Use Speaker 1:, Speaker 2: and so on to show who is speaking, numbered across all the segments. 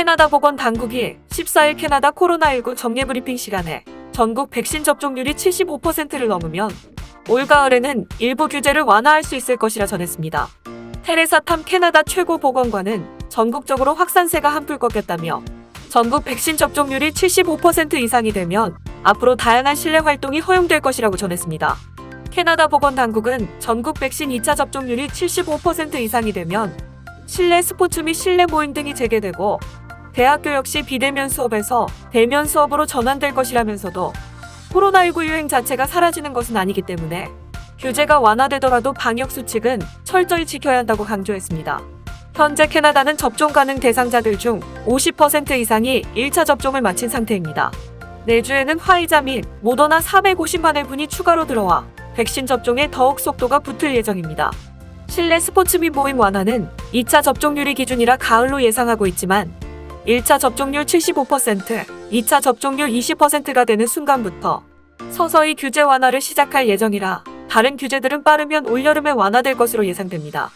Speaker 1: 캐나다 보건당국이 14일 캐나다 코로나19 정례 브리핑 시간에 전국 백신 접종률이 75%를 넘으면 올가을에는 일부 규제를 완화할 수 있을 것이라 전했습니다. 테레사 탐 캐나다 최고 보건관은 전국적으로 확산세가 한풀 꺾였다며 전국 백신 접종률이 75% 이상이 되면 앞으로 다양한 실내 활동이 허용될 것이라고 전했습니다. 캐나다 보건당국은 전국 백신 2차 접종률이 75% 이상이 되면 실내 스포츠 및 실내 모임 등이 재개되고 대학교 역시 비대면 수업에서 대면 수업으로 전환될 것이라면서도 코로나19 유행 자체가 사라지는 것은 아니기 때문에 규제가 완화되더라도 방역 수칙은 철저히 지켜야 한다고 강조했습니다. 현재 캐나다는 접종 가능 대상자들 중 50% 이상이 1차 접종을 마친 상태입니다. 내주에는 화이자 및 모더나 450만 회분이 추가로 들어와 백신 접종에 더욱 속도가 붙을 예정입니다. 실내 스포츠 및 모임 완화는 2차 접종률이 기준이라 가을로 예상하고 있지만 1차 접종률 75%, 2차 접종률 20%가 되는 순간부터 서서히 규제 완화를 시작할 예정이라 다른 규제들은 빠르면 올여름에 완화될 것으로 예상됩니다.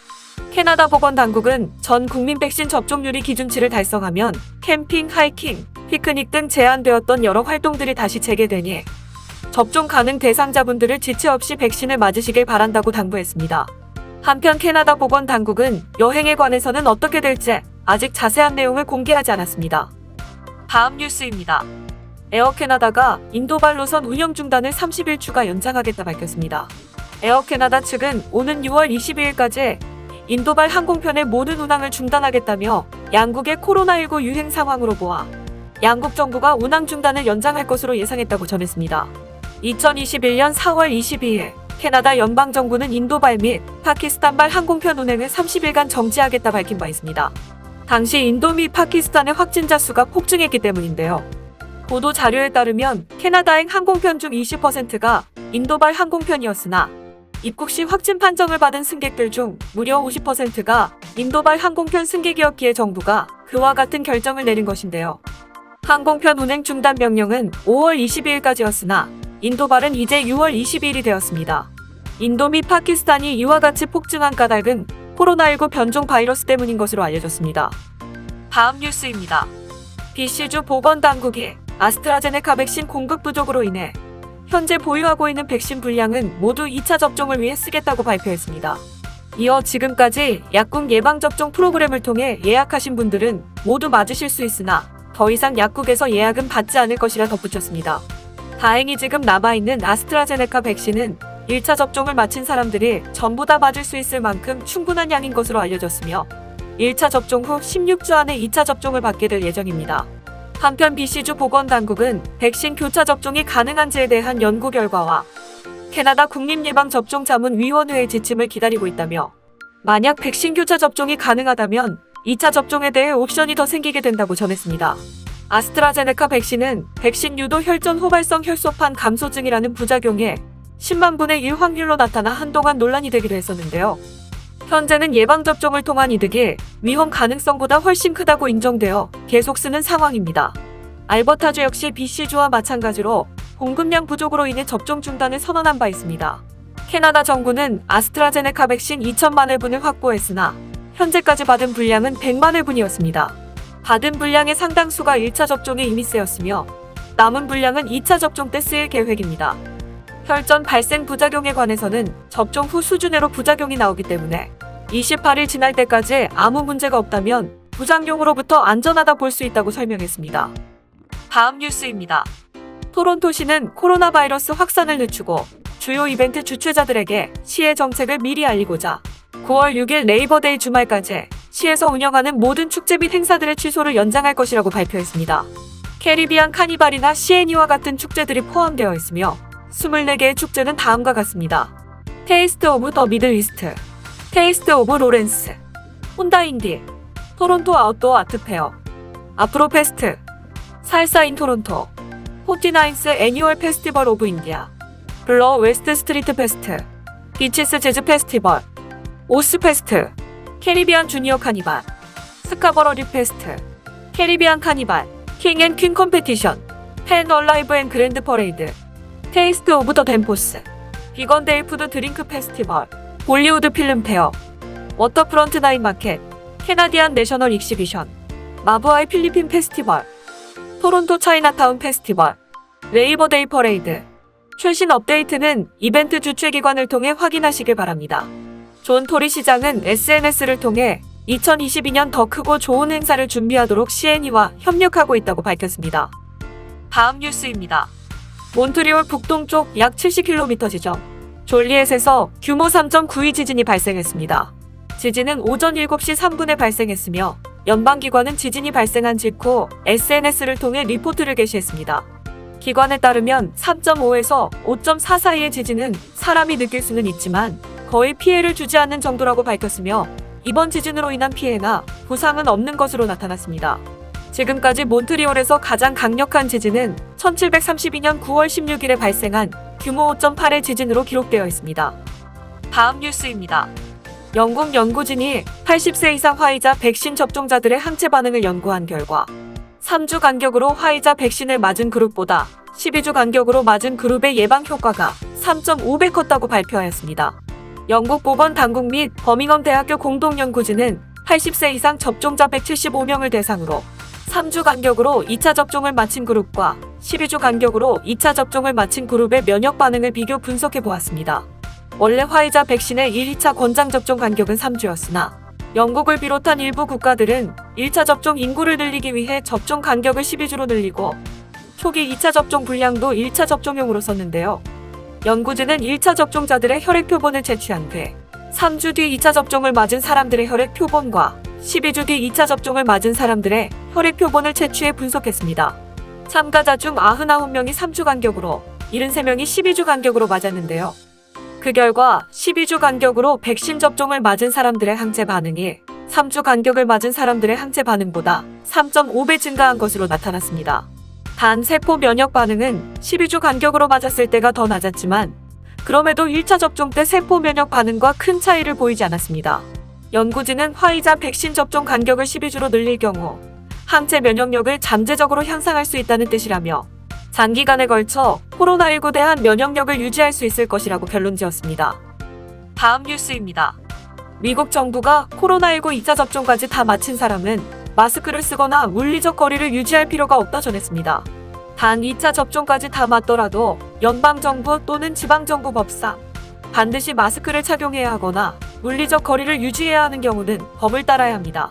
Speaker 1: 캐나다 보건당국은 전 국민 백신 접종률이 기준치를 달성하면 캠핑, 하이킹, 피크닉 등 제한되었던 여러 활동들이 다시 재개되니 접종 가능 대상자분들을 지체 없이 백신을 맞으시길 바란다고 당부했습니다. 한편 캐나다 보건당국은 여행에 관해서는 어떻게 될지 아직 자세한 내용을 공개하지 않았습니다. 다음 뉴스입니다. 에어캐나다가 인도발 노선 운영 중단을 30일 추가 연장하겠다 밝혔습니다. 에어캐나다 측은 오는 6월 22일까지 인도발 항공편의 모든 운항을 중단하겠다며 양국의 코로나19 유행 상황으로 보아 양국 정부가 운항 중단을 연장할 것으로 예상했다고 전했습니다. 2021년 4월 22일 캐나다 연방정부는 인도발 및 파키스탄발 항공편 운행을 30일간 정지하겠다 밝힌 바 있습니다. 당시 인도 및 파키스탄의 확진자 수가 폭증했기 때문인데요. 보도 자료에 따르면 캐나다행 항공편 중 20%가 인도발 항공편이었으나 입국 시 확진 판정을 받은 승객들 중 무려 50%가 인도발 항공편 승객이었기에 정부가 그와 같은 결정을 내린 것인데요. 항공편 운행 중단 명령은 5월 22일까지였으나 인도발은 이제 6월 22일이 되었습니다. 인도 및 파키스탄이 이와 같이 폭증한 까닭은 코로나19 변종 바이러스 때문인 것으로 알려졌습니다. 다음 뉴스입니다. BC주 보건당국이 아스트라제네카 백신 공급 부족으로 인해 현재 보유하고 있는 백신 분량은 모두 2차 접종을 위해 쓰겠다고 발표했습니다. 이어 지금까지 약국 예방접종 프로그램을 통해 예약하신 분들은 모두 맞으실 수 있으나 더 이상 약국에서 예약은 받지 않을 것이라 덧붙였습니다. 다행히 지금 남아있는 아스트라제네카 백신은 1차 접종을 마친 사람들이 전부 다 맞을 수 있을 만큼 충분한 양인 것으로 알려졌으며 1차 접종 후 16주 안에 2차 접종을 받게 될 예정입니다. 한편 BC주 보건당국은 백신 교차 접종이 가능한지에 대한 연구 결과와 캐나다 국립예방접종자문위원회의 지침을 기다리고 있다며 만약 백신 교차 접종이 가능하다면 2차 접종에 대해 옵션이 더 생기게 된다고 전했습니다. 아스트라제네카 백신은 백신 유도 혈전 호발성 혈소판 감소증이라는 부작용에 10만 분의 1 확률로 나타나 한동안 논란이 되기도 했었는데요. 현재는 예방접종을 통한 이득이 위험 가능성보다 훨씬 크다고 인정되어 계속 쓰는 상황입니다. 알버타주 역시 BC주와 마찬가지로 공급량 부족으로 인해 접종 중단을 선언한 바 있습니다. 캐나다 정부는 아스트라제네카 백신 2천만 회분을 확보했으나 현재까지 받은 분량은 100만 회분이었습니다. 받은 분량의 상당수가 1차 접종에 이미 쓰였으며 남은 분량은 2차 접종 때 쓰일 계획입니다. 혈전 발생 부작용에 관해서는 접종 후 수준으로 부작용이 나오기 때문에 28일 지날 때까지 아무 문제가 없다면 부작용으로부터 안전하다 볼 수 있다고 설명했습니다. 다음 뉴스입니다. 토론토시는 코로나 바이러스 확산을 늦추고 주요 이벤트 주최자들에게 시의 정책을 미리 알리고자 9월 6일 네이버데이 주말까지 시에서 운영하는 모든 축제 및 행사들의 취소를 연장할 것이라고 발표했습니다. 캐리비안 카니발이나 시애니와 같은 축제들이 포함되어 있으며 24개의 축제는 다음과 같습니다. 테이스트 오브 더 미들 이스트, 테이스트 오브 로렌스, 혼다 인디, 토론토 아웃도어 아트 페어, 아프로 페스트, 살사 인 토론토, 49th 애니얼 페스티벌 오브 인디아, 블러 웨스트 스트리트 페스트, 비치스 재즈 페스티벌, 오스 페스트, 캐리비안 주니어 카니발, 스카버러 리 페스트, 캐리비안 카니발, 킹 앤 퀸 컴페티션, 펜 얼라이브 앤 그랜드 퍼레이드, 테이스트 오브 더 덴포스, 비건데이 푸드 드링크 페스티벌, 볼리우드 필름 페어, 워터프런트 나인 마켓, 캐나디안 내셔널 익시비션, 마부아이 필리핀 페스티벌, 토론토 차이나타운 페스티벌, 레이버데이 퍼레이드. 최신 업데이트는 이벤트 주최기관을 통해 확인하시길 바랍니다. 존 토리 시장은 SNS를 통해 2022년 더 크고 좋은 행사를 준비하도록 CNE와 협력하고 있다고 밝혔습니다. 다음 뉴스입니다. 몬트리올 북동쪽 약 70km 지점 졸리엣에서 규모 3.92 지진이 발생했습니다. 지진은 오전 7시 3분에 발생했으며 연방기관은 지진이 발생한 직후 SNS를 통해 리포트를 게시했습니다. 기관에 따르면 3.5에서 5.4 사이의 지진은 사람이 느낄 수는 있지만 거의 피해를 주지 않는 정도라고 밝혔으며 이번 지진으로 인한 피해나 부상은 없는 것으로 나타났습니다. 지금까지 몬트리올에서 가장 강력한 지진은 1732년 9월 16일에 발생한 규모 5.8의 지진으로 기록되어 있습니다. 다음 뉴스입니다. 영국 연구진이 80세 이상 화이자 백신 접종자들의 항체 반응을 연구한 결과 3주 간격으로 화이자 백신을 맞은 그룹보다 12주 간격으로 맞은 그룹의 예방 효과가 3.5배 컸다고 발표하였습니다. 영국 보건당국 및 버밍엄 대학교 공동연구진은 80세 이상 접종자 175명을 대상으로 3주 간격으로 2차 접종을 마친 그룹과 12주 간격으로 2차 접종을 마친 그룹의 면역 반응을 비교 분석해 보았습니다. 원래 화이자 백신의 1, 2차 권장 접종 간격은 3주였으나 영국을 비롯한 일부 국가들은 1차 접종 인구를 늘리기 위해 접종 간격을 12주로 늘리고 초기 2차 접종 분량도 1차 접종용으로 썼는데요. 연구진은 1차 접종자들의 혈액 표본을 채취한 뒤 3주 뒤 2차 접종을 맞은 사람들의 혈액 표본과 12주 뒤 2차 접종을 맞은 사람들의 혈액 표본을 채취해 분석했습니다. 참가자 중 99명이 3주 간격으로 73명이 12주 간격으로 맞았는데요. 그 결과 12주 간격으로 백신 접종을 맞은 사람들의 항체 반응이 3주 간격을 맞은 사람들의 항체 반응보다 3.5배 증가한 것으로 나타났습니다. 단 세포 면역 반응은 12주 간격으로 맞았을 때가 더 낮았지만 그럼에도 1차 접종 때 세포 면역 반응과 큰 차이를 보이지 않았습니다. 연구진은 화이자 백신 접종 간격을 12주로 늘릴 경우 항체 면역력을 잠재적으로 향상할 수 있다는 뜻이라며 장기간에 걸쳐 코로나19 대한 면역력을 유지할 수 있을 것이라고 결론지었습니다. 다음 뉴스입니다. 미국 정부가 코로나19 2차 접종까지 다 마친 사람은 마스크를 쓰거나 물리적 거리를 유지할 필요가 없다 전했습니다. 단 2차 접종까지 다 맞더라도 연방정부 또는 지방정부 법상 반드시 마스크를 착용해야 하거나 물리적 거리를 유지해야 하는 경우는 법을 따라야 합니다.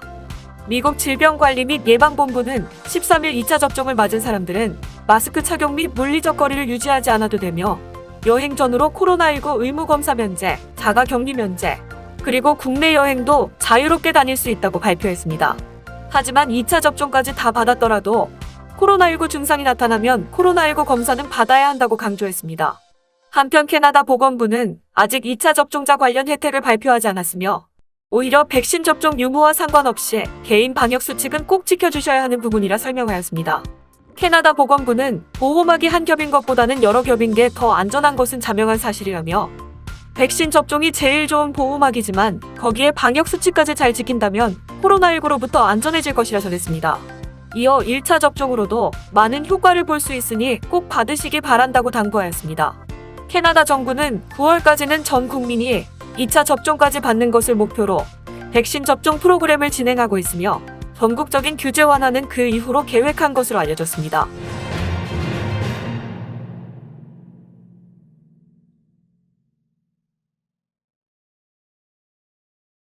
Speaker 1: 미국 질병관리 및 예방본부는 13일 2차 접종을 맞은 사람들은 마스크 착용 및 물리적 거리를 유지하지 않아도 되며 여행 전후로 코로나19 의무검사 면제, 자가격리 면제, 그리고 국내 여행도 자유롭게 다닐 수 있다고 발표했습니다. 하지만 2차 접종까지 다 받았더라도 코로나19 증상이 나타나면 코로나19 검사는 받아야 한다고 강조했습니다. 한편 캐나다 보건부는 아직 2차 접종자 관련 혜택을 발표하지 않았으며 오히려 백신 접종 유무와 상관없이 개인 방역 수칙은 꼭 지켜주셔야 하는 부분이라 설명하였습니다. 캐나다 보건부는 보호막이 한 겹인 것보다는 여러 겹인 게 더 안전한 것은 자명한 사실이라며 백신 접종이 제일 좋은 보호막이지만 거기에 방역 수칙까지 잘 지킨다면 코로나19로부터 안전해질 것이라 전했습니다. 이어 1차 접종으로도 많은 효과를 볼 수 있으니 꼭 받으시기 바란다고 당부하였습니다. 캐나다 정부는 9월까지는 전 국민이 2차 접종까지 받는 것을 목표로 백신 접종 프로그램을 진행하고 있으며 전국적인 규제 완화는 그 이후로 계획한 것으로 알려졌습니다.